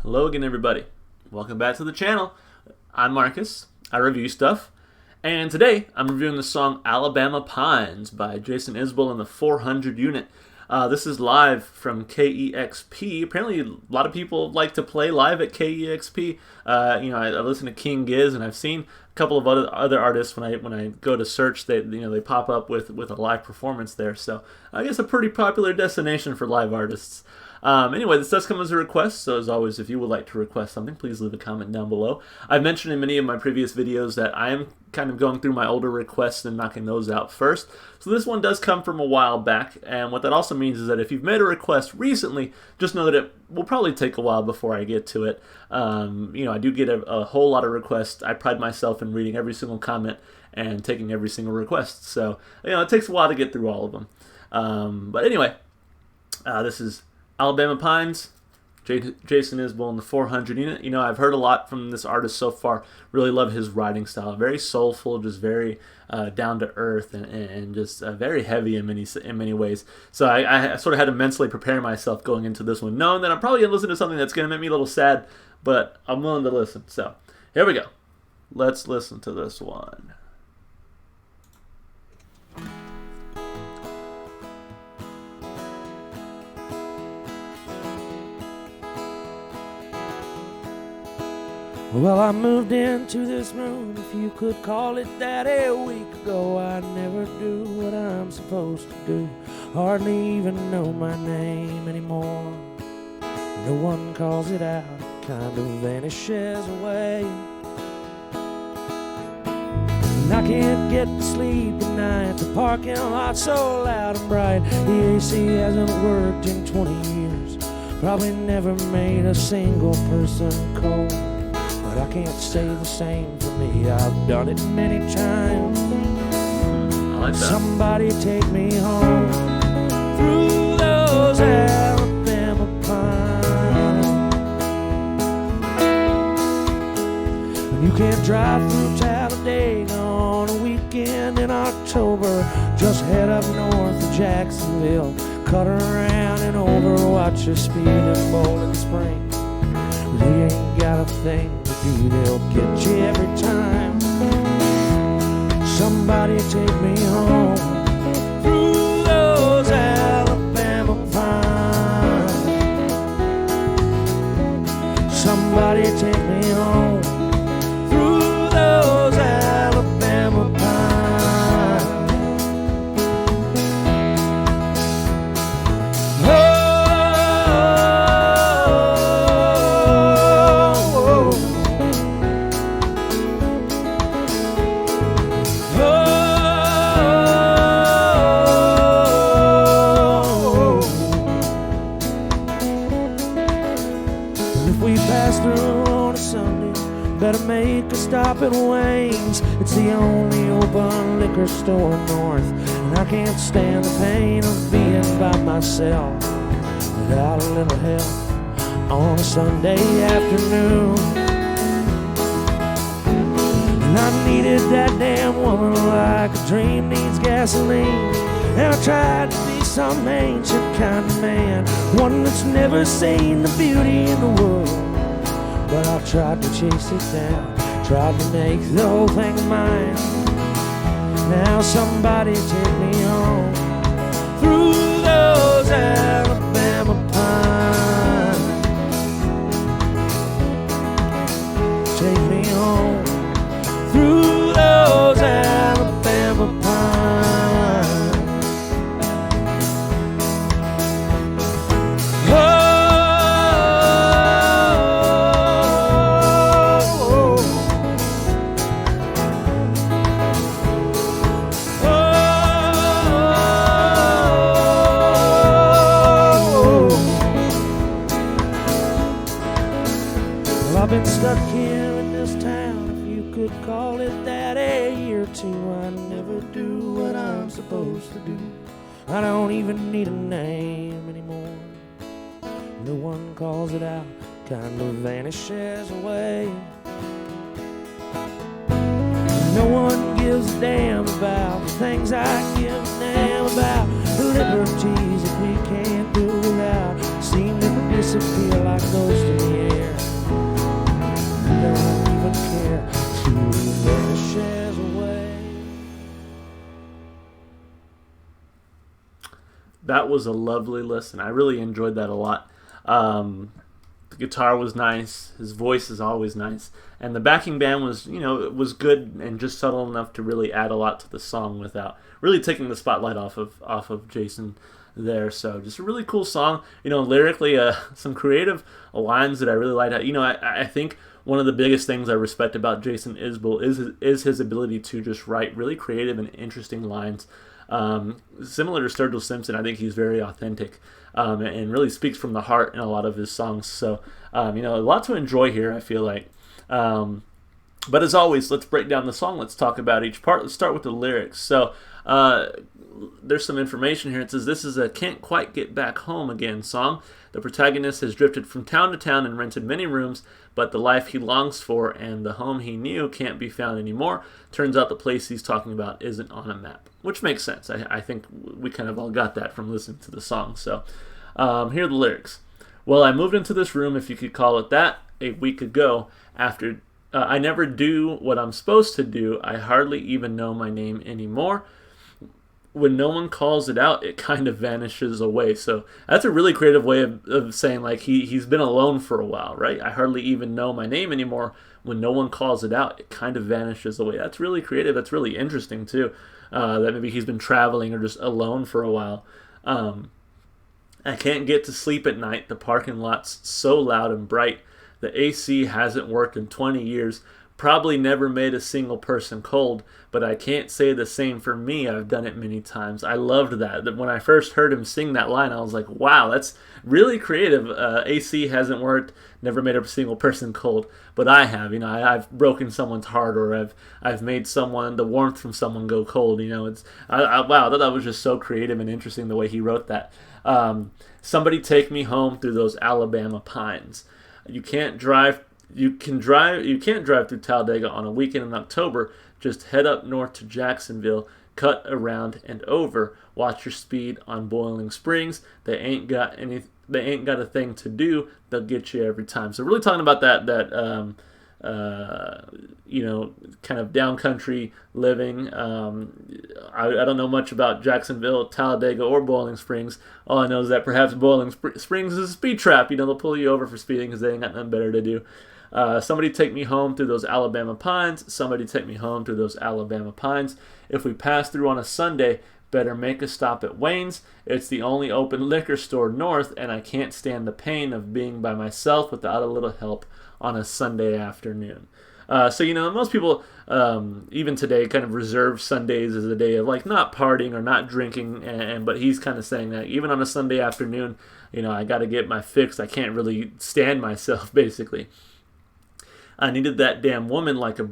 Hello again, everybody. Welcome back to the channel. I'm Marcus. I review stuff. And today, I'm reviewing the song Alabama Pines by Jason Isbell and the 400 Unit. This is live from KEXP. Apparently, a lot of people like to play live at KEXP. I listen to King Giz, and I've seen a couple of other artists when I go to search. They pop up with a live performance there. So I guess a pretty popular destination for live artists. Anyway, this does come as a request, so as always, if you would like to request something, please leave a comment down below. I've mentioned in many of my previous videos that I am kind of going through my older requests and knocking those out first. So this one does come from a while back, and what that also means is that if you've made a request recently, just know that it will probably take a while before I get to it. I do get a whole lot of requests. I pride myself in reading every single comment and taking every single request. So, it takes a while to get through all of them. But anyway, this is Alabama Pines, Jason Isbell and the 400 Unit. I've heard a lot from this artist so far. Really love his writing style. Very soulful, just very down to earth, and just very heavy in many ways. So I sort of had to mentally prepare myself going into this one, knowing that I'm probably going to listen to something that's going to make me a little sad, but I'm willing to listen. So here we go. Let's listen to this one. Well, I moved into this room, if you could call it that, a week ago. I never do what I'm supposed to do, hardly even know my name anymore. No one calls it out, kind of vanishes away. And I can't get to sleep at night, the parking lot's so loud and bright. The AC hasn't worked in 20 years, probably never made a single person cold. But I can't say the same for me, I've done it many times. I like that. Somebody take me home through those Alabama pines. And you can't drive through Talladega on a weekend in October. Just head up north to Jacksonville, cut around and over, watch your speed in Bowling Spring. They ain't got a thing to do, they'll get you every time. Somebody take me home through those Alabama pines. Somebody take me home through those Alabama pines. Better make a stop at Wayne's. It's the only open liquor store north, and I can't stand the pain of being by myself without a little help on a Sunday afternoon. And I needed that damn woman like a dream needs gasoline. And I tried to be some ancient kind of man, one that's never seen the beauty in the world. But I tried to chase it down, tried to make the whole thing mine. Now somebody take me home through those Alabama pines. Take me home through those Alabama pines. I've been stuck here in this town, if you could call it that, a year or two. I never do what I'm supposed to do. I don't even need a name anymore. No one calls it out, kind of vanishes away. No one gives a damn about the things I give a damn about. The liberties that we can't do without seem to disappear like ghosts in the air. that was a lovely listen. I really enjoyed that a lot. The guitar was nice. His voice is always nice, and the backing band was, it was good and just subtle enough to really add a lot to the song without really taking the spotlight off of Jason there. So just a really cool song. Lyrically, some creative lines that I really liked. I think one of the biggest things I respect about Jason Isbell is his ability to just write really creative and interesting lines. Similar to Sturgill Simpson, I think he's very authentic and really speaks from the heart in a lot of his songs. So, a lot to enjoy here, I feel like. But as always, let's break down the song. Let's talk about each part. Let's start with the lyrics. So, there's some information here. It says, this is a Can't Quite Get Back Home Again song. The protagonist has drifted from town to town and rented many rooms, but the life he longs for and the home he knew can't be found anymore. Turns out the place he's talking about isn't on a map, which makes sense. I think we kind of all got that from listening to the song. So here are the lyrics. Well, I moved into this room, if you could call it that, a week ago. After I never do what I'm supposed to do, I hardly even know my name anymore. When no one calls it out, it kind of vanishes away. So that's a really creative way of saying, like, he's been alone for a while, right? I hardly even know my name anymore. When no one calls it out, it kind of vanishes away. That's really creative. That's really interesting, too. That maybe he's been traveling or just alone for a while. I can't get to sleep at night. The parking lot's so loud and bright. The AC hasn't worked in 20 years. Probably never made a single person cold, but I can't say the same for me. I've done it many times. I loved that. When I first heard him sing that line, I was like, wow, that's really creative. AC hasn't worked, never made a single person cold, but I have. I've broken someone's heart, or I've made the warmth from someone go cold. Wow, I thought that was just so creative and interesting the way he wrote that. Somebody take me home through those Alabama pines. You can't drive through Talladega on a weekend in October. Just head up north to Jacksonville, cut around and over. Watch your speed on Boiling Springs. They ain't got a thing to do. They'll get you every time. So really talking about that kind of downcountry living. I don't know much about Jacksonville, Talladega, or Boiling Springs. All I know is that perhaps Boiling Springs is a speed trap. They'll pull you over for speeding because they ain't got nothing better to do. Somebody take me home through those Alabama pines. Somebody take me home through those Alabama pines. If we pass through on a Sunday, better make a stop at Wayne's. It's the only open liquor store north, and I can't stand the pain of being by myself without a little help on a Sunday afternoon. So most people, even today, kind of reserve Sundays as a day of like not partying or not drinking, but he's kind of saying that even on a Sunday afternoon, I got to get my fix. I can't really stand myself, basically. I needed that damn woman like a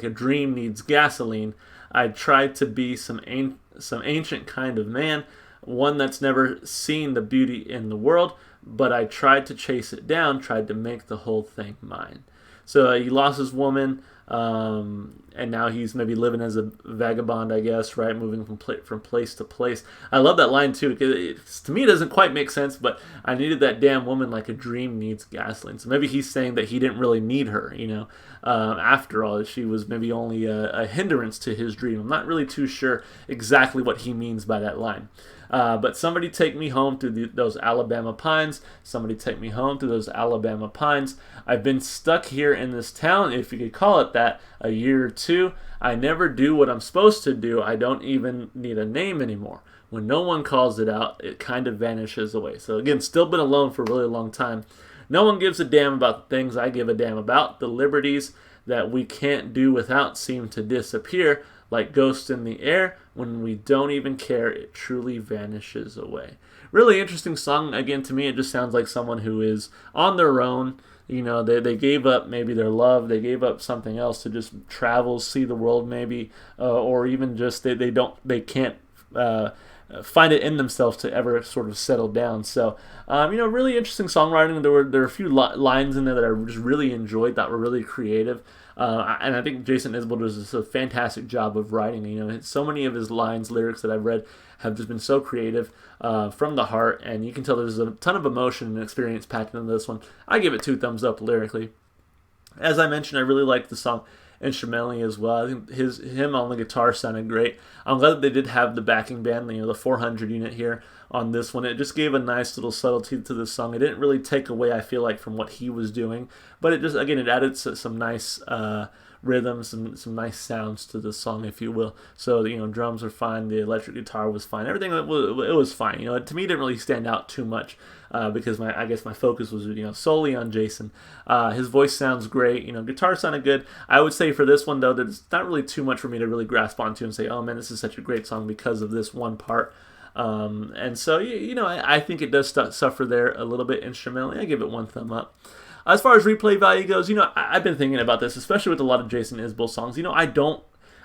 dream needs gasoline. I tried to be some ancient kind of man, one that's never seen the beauty in the world, but I tried to chase it down, tried to make the whole thing mine. So he lost his woman, and now he's maybe living as a vagabond, I guess, right? Moving from place to place. I love that line, too. To me, it doesn't quite make sense, but I needed that damn woman like a dream needs gasoline. So maybe he's saying that he didn't really need her, after all, she was maybe only a hindrance to his dream. I'm not really too sure exactly what he means by that line. But somebody take me home through those Alabama pines. Somebody take me home through those Alabama pines. I've been stuck here in this town, if you could call it that, a year or two. I never do what I'm supposed to do. I don't even need a name anymore. When no one calls it out, it kind of vanishes away. So again, still been alone for a really long time. No one gives a damn about the things I give a damn about. The liberties that we can't do without seem to disappear. Like ghosts in the air, when we don't even care, it truly vanishes away. Really interesting song. Again, to me, it just sounds like someone who is on their own. They gave up maybe their love. They gave up something else to just travel, see the world maybe, or even just they can't find it in themselves to ever sort of settle down. So, really interesting songwriting. There were a few lines in there that I just really enjoyed, that were really creative. And I think Jason Isbell does a fantastic job of writing. So many of his lyrics that I've read have just been so creative, from the heart, and you can tell there's a ton of emotion and experience packed into this one. I give it 2 thumbs up lyrically. As I mentioned, I really liked the song instrumentally as well. I think him on the guitar sounded great. I'm glad that they did have the backing band, the 400 unit here on this one. It just gave a nice little subtlety to the song. It didn't really take away, I feel like, from what he was doing, but it just, again, it added some nice rhythms, some nice sounds to the song, if you will. So, drums are fine, the electric guitar was fine, everything, it was fine. To me, it didn't really stand out too much because I guess my focus was solely on Jason. His voice sounds great, guitar sounded good. I would say for this one though, that it's not really too much for me to really grasp onto and say, oh man, this is such a great song because of this one part. And so, I think it does suffer there a little bit instrumentally. I give it 1 thumb up. As far as replay value goes, I've been thinking about this, especially with a lot of Jason Isbell songs.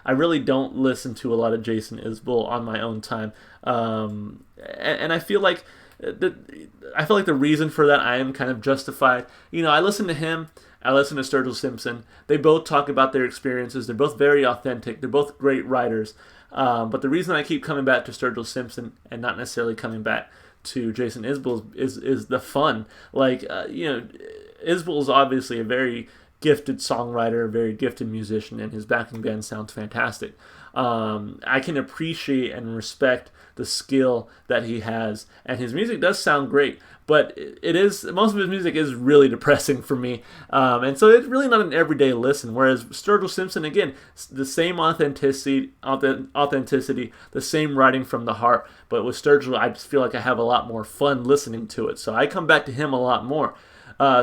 I really don't listen to a lot of Jason Isbell on my own time, and I feel like the reason for that I am kind of justified. I listen to him. I listen to Sturgill Simpson. They both talk about their experiences. They're both very authentic. They're both great writers. But the reason I keep coming back to Sturgill Simpson and not necessarily coming back to Jason Isbell is the fun. Isbell is obviously a very gifted songwriter, a very gifted musician, and his backing band sounds fantastic. I can appreciate and respect the skill that he has, and his music does sound great, but most of his music is really depressing for me, and so it's really not an everyday listen. Whereas Sturgill Simpson, again, the same authenticity, the same writing from the heart, but with Sturgill, I just feel like I have a lot more fun listening to it, so I come back to him a lot more.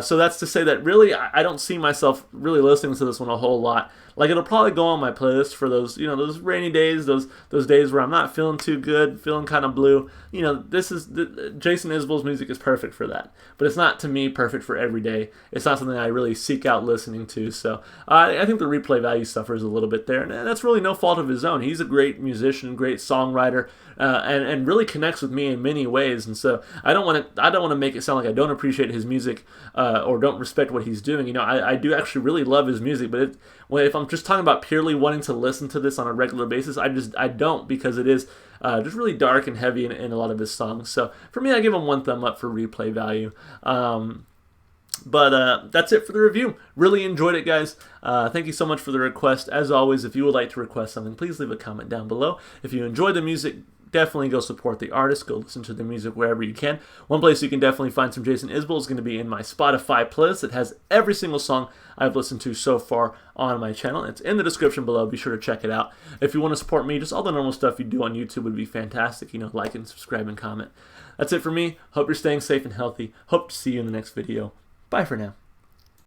So that's to say that really I don't see myself really listening to this one a whole lot. Like, it'll probably go on my playlist for those, those rainy days, those days where I'm not feeling too good, feeling kind of blue. Jason Isbell's music is perfect for that. But it's not, to me, perfect for every day. It's not something I really seek out listening to. So I think the replay value suffers a little bit there. And that's really no fault of his own. He's a great musician, great songwriter, and really connects with me in many ways. And so I don't want to make it sound like I don't appreciate his music or don't respect what he's doing. I do actually really love his music, but if I'm just talking about purely wanting to listen to this on a regular basis, I don't, because it is just really dark and heavy in a lot of his songs. So for me, I give him 1 thumb up for replay value. But that's it for the review. Really enjoyed it, guys. Thank you so much for the request. As always, if you would like to request something, please leave a comment down below. If you enjoy the music, definitely go support the artist. Go listen to the music wherever you can. One place you can definitely find some Jason Isbell is going to be in my Spotify playlist. It has every single song I've listened to so far on my channel. It's in the description below. Be sure to check it out. If you want to support me, just all the normal stuff you do on YouTube would be fantastic. Like and subscribe and comment. That's it for me. Hope you're staying safe and healthy. Hope to see you in the next video. Bye for now.